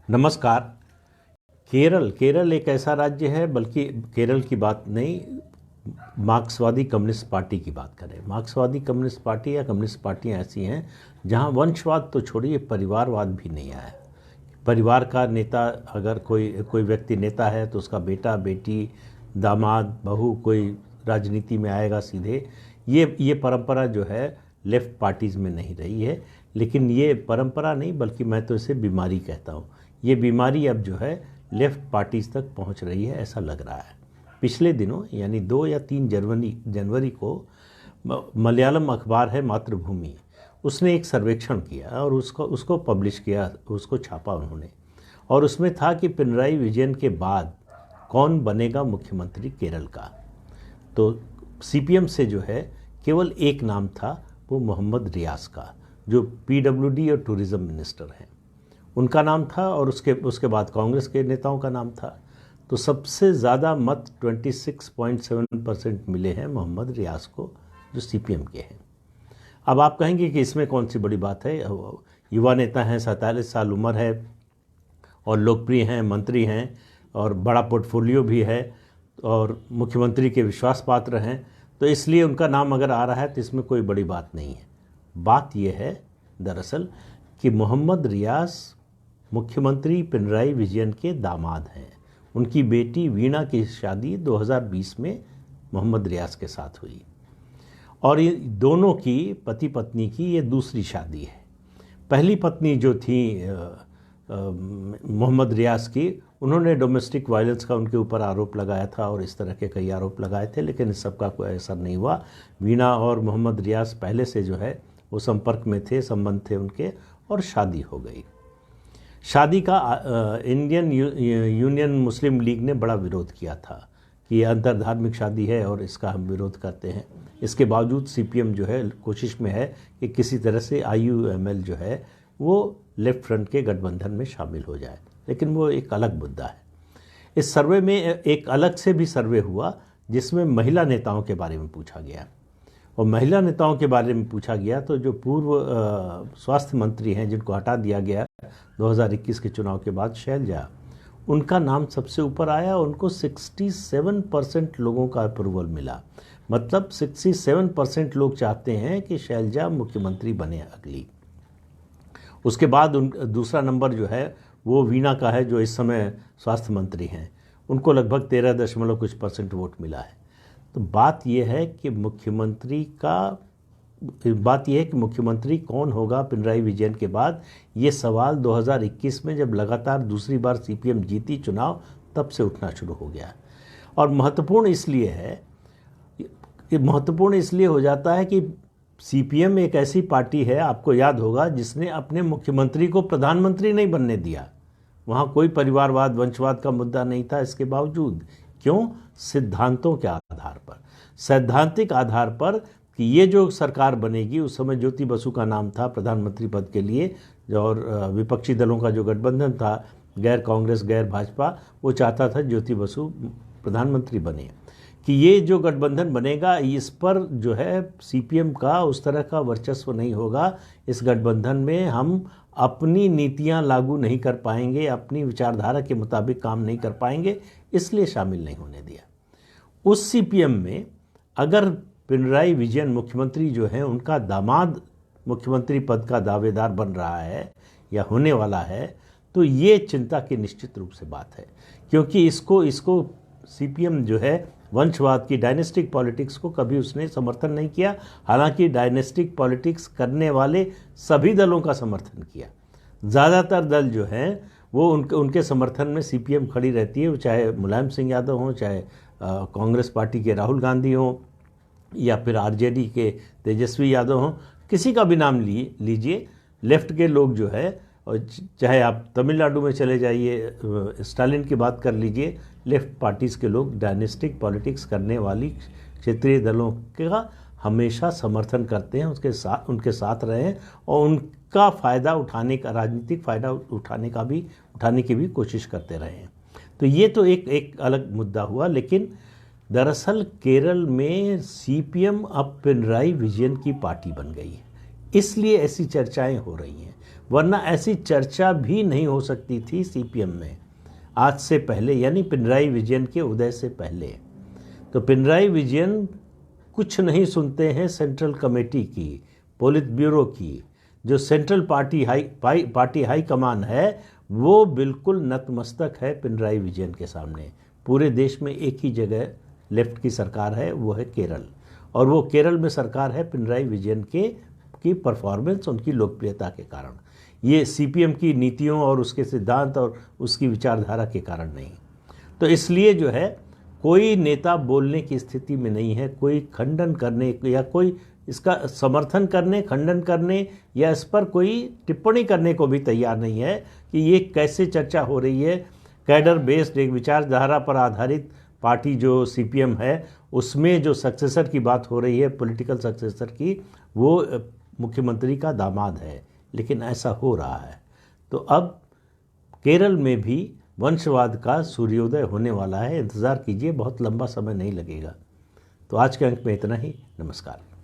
नमस्कार। केरल केरल एक ऐसा राज्य है, बल्कि केरल की बात नहीं, मार्क्सवादी कम्युनिस्ट पार्टी की बात करें। मार्क्सवादी कम्युनिस्ट पार्टी या कम्युनिस्ट पार्टियां ऐसी हैं जहां वंशवाद तो छोड़िए, परिवारवाद भी नहीं आया। परिवार का नेता, अगर कोई कोई व्यक्ति नेता है तो उसका बेटा बेटी दामाद बहू कोई राजनीति में आएगा सीधे। ये परंपरा जो है लेफ्ट पार्टीज़ में नहीं रही है। लेकिन ये परंपरा नहीं, बल्कि मैं तो इसे बीमारी कहता हूँ। ये बीमारी अब जो है लेफ्ट पार्टीज तक पहुंच रही है, ऐसा लग रहा है। पिछले दिनों यानी 2 या 3 जनवरी को मलयालम अखबार है मातृभूमि, उसने एक सर्वेक्षण किया और उसको पब्लिश किया, उसको छापा उन्होंने। और उसमें था कि पिनराई विजयन के बाद कौन बनेगा मुख्यमंत्री केरल का। तो सीपीएम से जो है केवल एक नाम था, वो मोहम्मद रियाज का, जो पीडब्ल्यूडी और टूरिज़्म मिनिस्टर हैं, उनका नाम था। और उसके बाद कांग्रेस के नेताओं का नाम था। तो सबसे ज़्यादा मत 26.7% मिले हैं मोहम्मद रियाज को, जो सीपीएम के हैं। अब आप कहेंगे कि इसमें कौन सी बड़ी बात है। युवा नेता हैं, 47 साल उम्र है और लोकप्रिय हैं, मंत्री हैं और बड़ा पोर्टफोलियो भी है और मुख्यमंत्री के विश्वास पात्र हैं, तो इसलिए उनका नाम अगर आ रहा है तो इसमें कोई बड़ी बात नहीं है। बात यह है दरअसल कि मोहम्मद रियाज मुख्यमंत्री पिनराई विजयन के दामाद हैं। उनकी बेटी वीणा की शादी 2020 में मोहम्मद रियाज के साथ हुई और ये दोनों की पति पत्नी की ये दूसरी शादी है। पहली पत्नी जो थी मोहम्मद रियाज की, उन्होंने डोमेस्टिक वायलेंस का उनके ऊपर आरोप लगाया था और इस तरह के कई आरोप लगाए थे, लेकिन इस सब का कोई असर नहीं हुआ। वीणा और मोहम्मद रियाज पहले से जो है वो संपर्क में थे, संबंध थे उनके, और शादी हो गई। शादी का इंडियन यूनियन मुस्लिम लीग ने बड़ा विरोध किया था कि यह अंतरधार्मिक शादी है और इसका हम विरोध करते हैं। इसके बावजूद सीपीएम जो है कोशिश में है कि किसी तरह से आईयूएमएल जो है वो लेफ्ट फ्रंट के गठबंधन में शामिल हो जाए, लेकिन वो एक अलग मुद्दा है। इस सर्वे में एक अलग से भी सर्वे हुआ जिसमें महिला नेताओं के बारे में पूछा गया। और महिला नेताओं के बारे में पूछा गया तो जो पूर्व स्वास्थ्य मंत्री हैं, जिनको हटा दिया गया 2021 के चुनाव के बाद, शैलजा, उनका नाम सबसे ऊपर आया। उनको 67% लोगों का अप्रूवल मिला। मतलब 67% लोग चाहते हैं कि शैलजा मुख्यमंत्री बने अगली। उसके बाद दूसरा नंबर जो है वो वीणा का है, जो इस समय स्वास्थ्य मंत्री हैं। उनको लगभग 13% वोट मिला है। तो बात यह है कि मुख्यमंत्री कौन होगा पिनराई विजयन के बाद, ये सवाल 2021 में जब लगातार दूसरी बार सीपीएम जीती चुनाव, तब से उठना शुरू हो गया। और महत्वपूर्ण इसलिए हो जाता है कि सीपीएम एक ऐसी पार्टी है, आपको याद होगा, जिसने अपने मुख्यमंत्री को प्रधानमंत्री नहीं बनने दिया। वहाँ कोई परिवारवाद वंशवाद का मुद्दा नहीं था। इसके बावजूद क्यों? सिद्धांतों के आधार पर, सैद्धांतिक आधार पर कि ये जो सरकार बनेगी, उस समय ज्योति बसु का नाम था प्रधानमंत्री पद के लिए, और विपक्षी दलों का जो गठबंधन था, गैर कांग्रेस गैर भाजपा, वो चाहता था ज्योति बसु प्रधानमंत्री बने। कि ये जो गठबंधन बनेगा, इस पर जो है सीपीएम का उस तरह का वर्चस्व नहीं होगा। इस गठबंधन में हम अपनी नीतियां लागू नहीं कर पाएंगे, अपनी विचारधारा के मुताबिक काम नहीं कर पाएंगे, इसलिए शामिल नहीं होने दिया। उस सीपीएम में अगर पिनराई विजयन मुख्यमंत्री जो है, उनका दामाद मुख्यमंत्री पद का दावेदार बन रहा है या होने वाला है, तो ये चिंता की निश्चित रूप से बात है। क्योंकि इसको सीपीएम जो है वंशवाद की डायनेस्टिक पॉलिटिक्स को कभी उसने समर्थन नहीं किया। हालांकि डायनेस्टिक पॉलिटिक्स करने वाले सभी दलों का समर्थन किया। ज़्यादातर दल जो हैं वो उनके समर्थन में सीपीएम खड़ी रहती है, वो चाहे मुलायम सिंह यादव हों, चाहे कांग्रेस पार्टी के राहुल गांधी हों, या फिर आरजेडी के तेजस्वी यादव हों। किसी का भी नाम लीजिए, लेफ्ट के लोग जो है, और चाहे आप तमिलनाडु में चले जाइए, स्टालिन की बात कर लीजिए, लेफ्ट पार्टीज़ के लोग डायनेस्टिक पॉलिटिक्स करने वाली क्षेत्रीय दलों का हमेशा समर्थन करते हैं, उनके साथ रहे हैं और उनका फ़ायदा उठाने का, राजनीतिक फ़ायदा उठाने की भी कोशिश करते रहे हैं। तो ये तो एक अलग मुद्दा हुआ। लेकिन दरअसल केरल में सीपीएम अब पिनराई विजयन की पार्टी बन गई है, इसलिए ऐसी चर्चाएं हो रही हैं। वरना ऐसी चर्चा भी नहीं हो सकती थी सीपीएम में आज से पहले, यानी पिनराई विजयन के उदय से पहले। तो पिनराई विजयन कुछ नहीं सुनते हैं सेंट्रल कमेटी की, पोलित ब्यूरो की। जो सेंट्रल पार्टी हाई कमान है वो बिल्कुल नतमस्तक है पिनराई विजयन के सामने। पूरे देश में एक ही जगह लेफ्ट की सरकार है, वो है केरल, और वो केरल में सरकार है पिनराई विजयन की परफॉर्मेंस, उनकी लोकप्रियता के कारण। ये सीपीएम की नीतियों और उसके सिद्धांत और उसकी विचारधारा के कारण नहीं। तो इसलिए जो है कोई नेता बोलने की स्थिति में नहीं है, कोई खंडन करने या कोई इसका समर्थन करने, खंडन करने या इस पर कोई टिप्पणी करने को भी तैयार नहीं है कि ये कैसे चर्चा हो रही है। कैडर बेस्ड एक विचारधारा पर आधारित पार्टी जो सीपीएम है, उसमें जो सक्सेसर की बात हो रही है, पॉलिटिकल सक्सेसर की, वो मुख्यमंत्री का दामाद है, लेकिन ऐसा हो रहा है। तो अब केरल में भी वंशवाद का सूर्योदय होने वाला है, इंतज़ार कीजिए, बहुत लंबा समय नहीं लगेगा। तो आज के अंक में इतना ही। नमस्कार।